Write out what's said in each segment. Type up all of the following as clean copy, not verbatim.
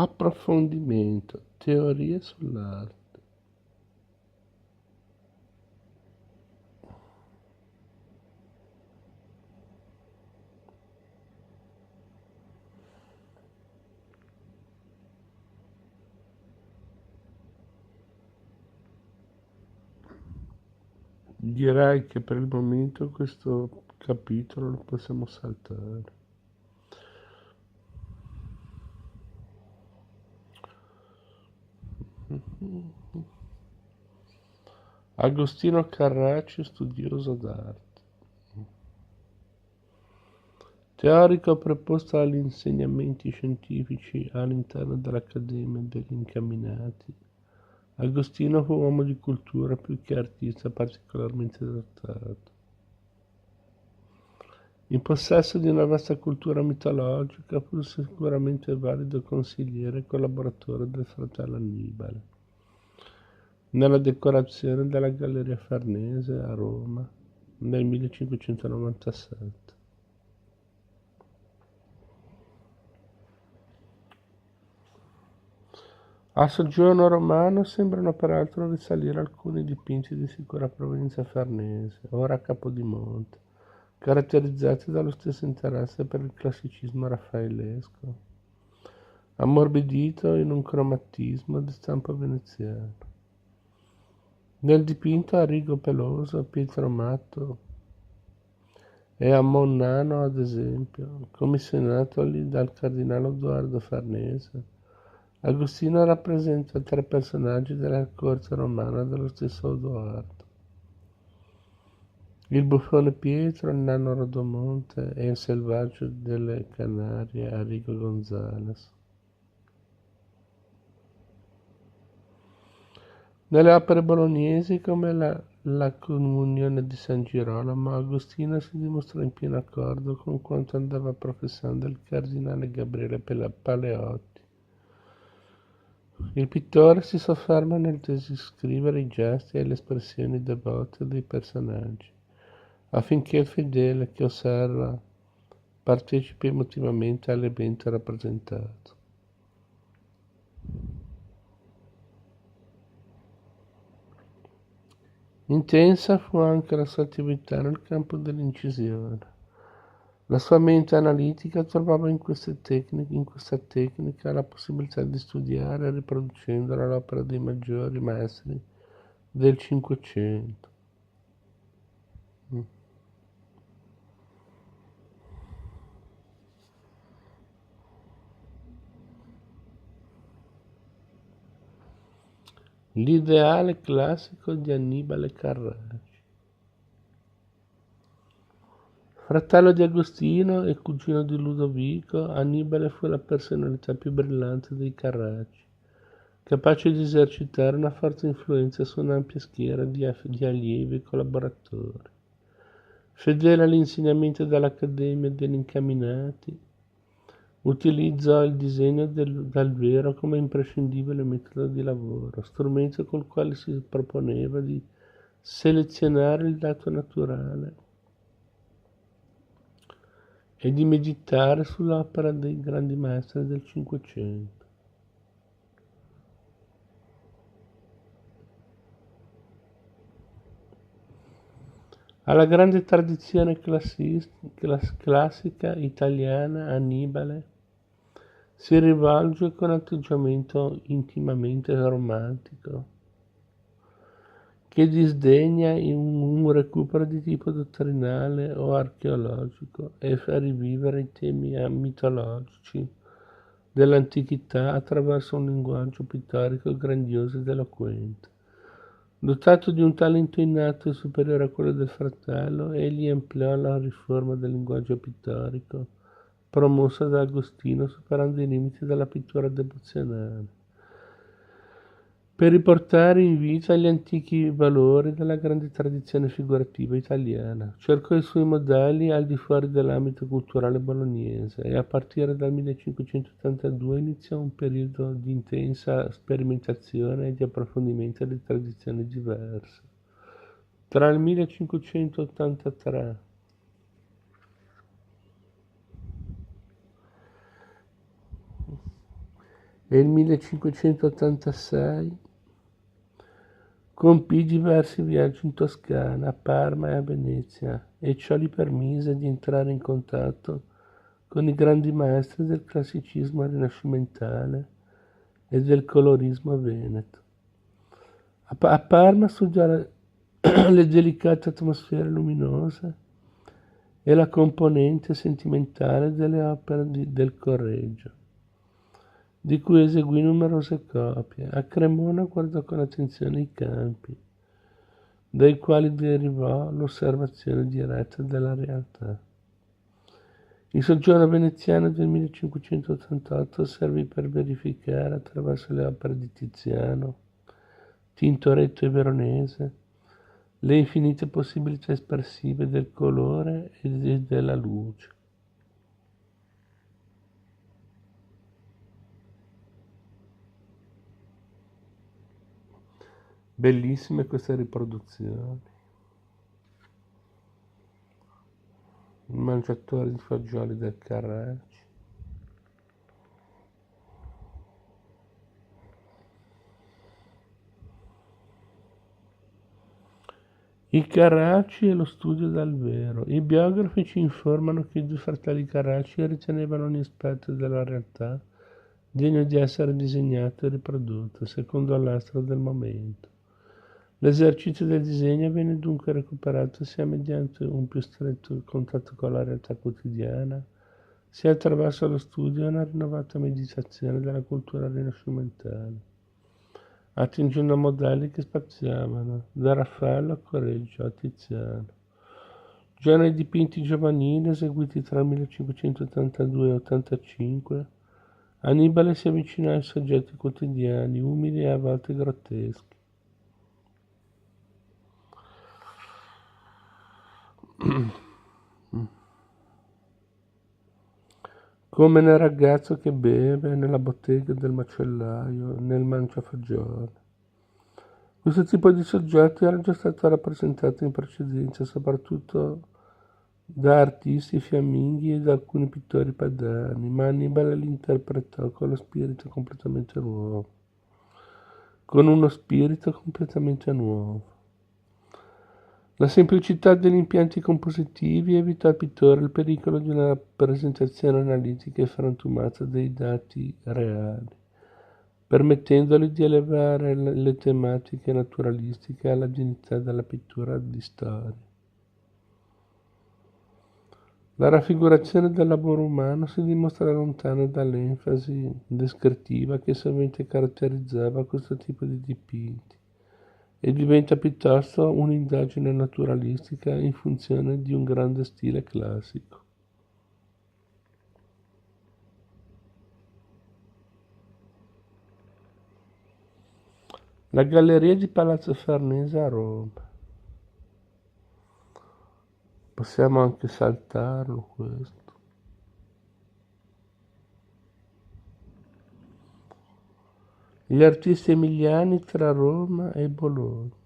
Approfondimento, teorie sull'arte. Direi che per il momento questo capitolo lo possiamo saltare. Agostino Carracci, studioso d'arte. Teorico preposto agli insegnamenti scientifici all'interno dell'Accademia degli Incamminati, Agostino fu uomo di cultura più che artista particolarmente dotato. In possesso di una vasta cultura mitologica, fu sicuramente valido consigliere e collaboratore del fratello Annibale nella decorazione della Galleria Farnese a Roma nel 1597. A soggiorno romano sembrano peraltro risalire alcuni dipinti di sicura provenienza farnese, ora a Capodimonte, caratterizzati dallo stesso interesse per il classicismo raffaellesco, ammorbidito in un cromatismo di stampo veneziano. Nel dipinto a rigo peloso, Pietro Matto e a Monnano, ad esempio, commissionatoli dal cardinale Edoardo Farnese, Agostino rappresenta tre personaggi della corte romana dello stesso Edoardo: il buffone Pietro, il nano Rodomonte e il selvaggio delle Canarie Arrigo Gonzales. Nelle opere bolognesi, come la Comunione di San Girolamo, Agostino si dimostrò in pieno accordo con quanto andava professando il cardinale Gabriele Paleotti. Il pittore si sofferma nel descrivere i gesti e le espressioni devote dei personaggi, affinché il fedele che osserva partecipi emotivamente all'evento rappresentato. Intensa fu anche la sua attività nel campo dell'incisione. La sua mente analitica trovava in questa tecnica la possibilità di studiare riproducendola l'opera dei maggiori maestri del Cinquecento. L'ideale classico di Annibale Carracci. Fratello di Agostino e cugino di Ludovico, Annibale fu la personalità più brillante dei Carracci, capace di esercitare una forte influenza su un'ampia schiera di allievi e collaboratori. Fedele all'insegnamento dell'Accademia degli Incamminati, utilizzò il disegno dal vero come imprescindibile metodo di lavoro, strumento col quale si proponeva di selezionare il dato naturale e di meditare sull'opera dei grandi maestri del Cinquecento. Alla grande tradizione classica italiana, Annibale si rivolge con atteggiamento intimamente romantico, che disdegna un recupero di tipo dottrinale o archeologico e fa rivivere i temi mitologici dell'antichità attraverso un linguaggio pittorico grandioso ed eloquente. Dotato di un talento innato e superiore a quello del fratello, egli empleò la riforma del linguaggio pittorico promossa da Agostino, superando i limiti della pittura devozionale, per riportare in vita gli antichi valori della grande tradizione figurativa italiana. Cercò i suoi modelli al di fuori dell'ambito culturale bolognese e a partire dal 1582 iniziò un periodo di intensa sperimentazione e di approfondimento di tradizioni diverse. Tra il 1583 e il 1586 compì diversi viaggi in Toscana, a Parma e a Venezia, e ciò gli permise di entrare in contatto con i grandi maestri del classicismo rinascimentale e del colorismo veneto. A Parma studiò le delicate atmosfere luminose e la componente sentimentale delle opere del Correggio, di cui eseguì numerose copie. A Cremona guardò con attenzione i campi, dai quali derivò l'osservazione diretta della realtà. Il soggiorno veneziano del 1588 servì per verificare, attraverso le opere di Tiziano, Tintoretto e Veronese, le infinite possibilità espressive del colore e della luce. Bellissime queste riproduzioni. Il mangiatore di fagioli del Carracci. I Carracci e lo studio dal vero. I biografi ci informano che i due fratelli Carracci ritenevano ogni aspetto della realtà degno di essere disegnato e riprodotto, secondo l'astro del momento. L'esercizio del disegno viene dunque recuperato sia mediante un più stretto contatto con la realtà quotidiana, sia attraverso lo studio e una rinnovata meditazione della cultura rinascimentale, attingendo a modelli che spaziavano da Raffaello a Correggio a Tiziano. Già nei dipinti giovanili eseguiti tra il 1582 e 85, Annibale si avvicinò ai soggetti quotidiani, umili e a volte grotteschi. Come nel ragazzo che beve nella bottega del macellaio, nel mangiafagioli. Questo tipo di soggetto era già stato rappresentato in precedenza, soprattutto da artisti fiamminghi e da alcuni pittori padani, ma Annibale li interpretò con uno spirito completamente nuovo. La semplicità degli impianti compositivi evitò al pittore il pericolo di una rappresentazione analitica e frantumata dei dati reali, permettendogli di elevare le tematiche naturalistiche alla dignità della pittura di storia. La raffigurazione del lavoro umano si dimostra lontana dall'enfasi descrittiva che sovente caratterizzava questo tipo di dipinti e diventa piuttosto un'indagine naturalistica in funzione di un grande stile classico. La galleria di Palazzo Farnese a Roma. Possiamo anche saltarlo questo. Gli artisti emiliani tra Roma e Bologna.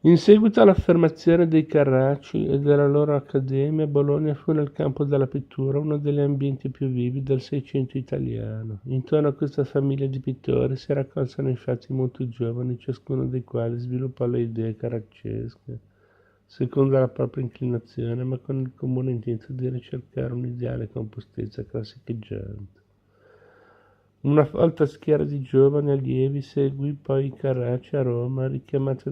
In seguito all'affermazione dei Carracci e della loro accademia, Bologna fu nel campo della pittura uno degli ambienti più vivi del Seicento italiano. Intorno a questa famiglia di pittori si raccolsero infatti molti giovani, ciascuno dei quali sviluppò le idee carraccesche, secondo la propria inclinazione, ma con il comune intento di ricercare un'ideale compostezza classicheggiante. Una folta schiera di giovani allievi seguì poi i Carracci a Roma, richiamati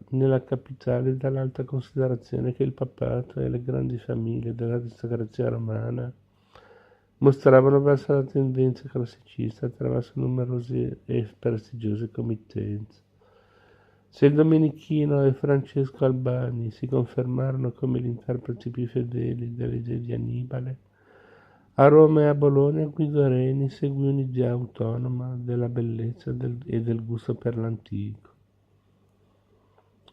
nella capitale dall'alta considerazione che il papato e le grandi famiglie dell'aristocrazia romana mostravano verso la tendenza classicista attraverso numerose e prestigiose committenze. Se il Domenichino e Francesco Albani si confermarono come gli interpreti più fedeli delle idee di Annibale, a Roma e a Bologna Guido Reni seguì un'idea autonoma della bellezza e del gusto per l'antico,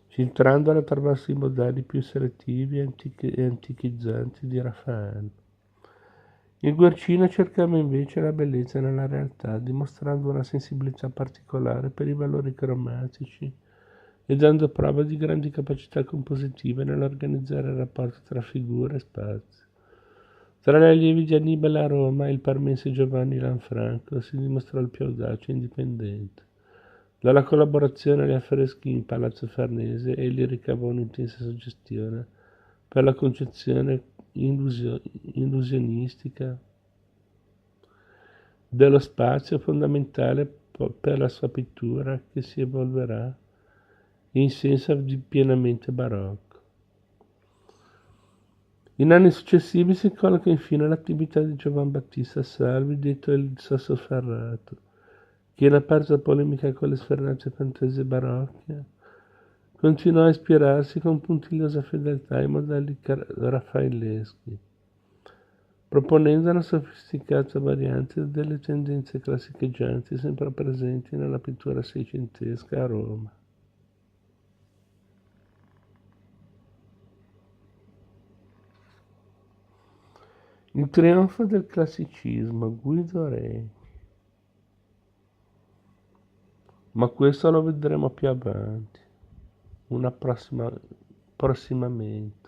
filtrandola attraverso i modelli più selettivi e antichizzanti di Raffaello. Il Guercino cercava invece la bellezza nella realtà, dimostrando una sensibilità particolare per i valori cromatici e dando prova di grandi capacità compositive nell'organizzare il rapporto tra figure e spazio. Tra gli allievi di Annibale a Roma, il parmense Giovanni Lanfranco si dimostrò il più audace e indipendente. Dalla collaborazione agli affreschi in Palazzo Farnese egli ricavò un'intensa suggestione per la concezione illusionistica dello spazio, fondamentale per la sua pittura che si evolverà in senso di pienamente barocco. In anni successivi si colloca infine l'attività di Giovan Battista Salvi, detto il Sassoferrato, che in aperta polemica con le sfernate fantasie barocche continuò a ispirarsi con puntigliosa fedeltà ai modelli raffaelleschi, proponendo una sofisticata variante delle tendenze classicheggianti sempre presenti nella pittura seicentesca a Roma. Il trionfo del classicismo, Guido Reni. Ma questo lo vedremo più avanti, prossimamente.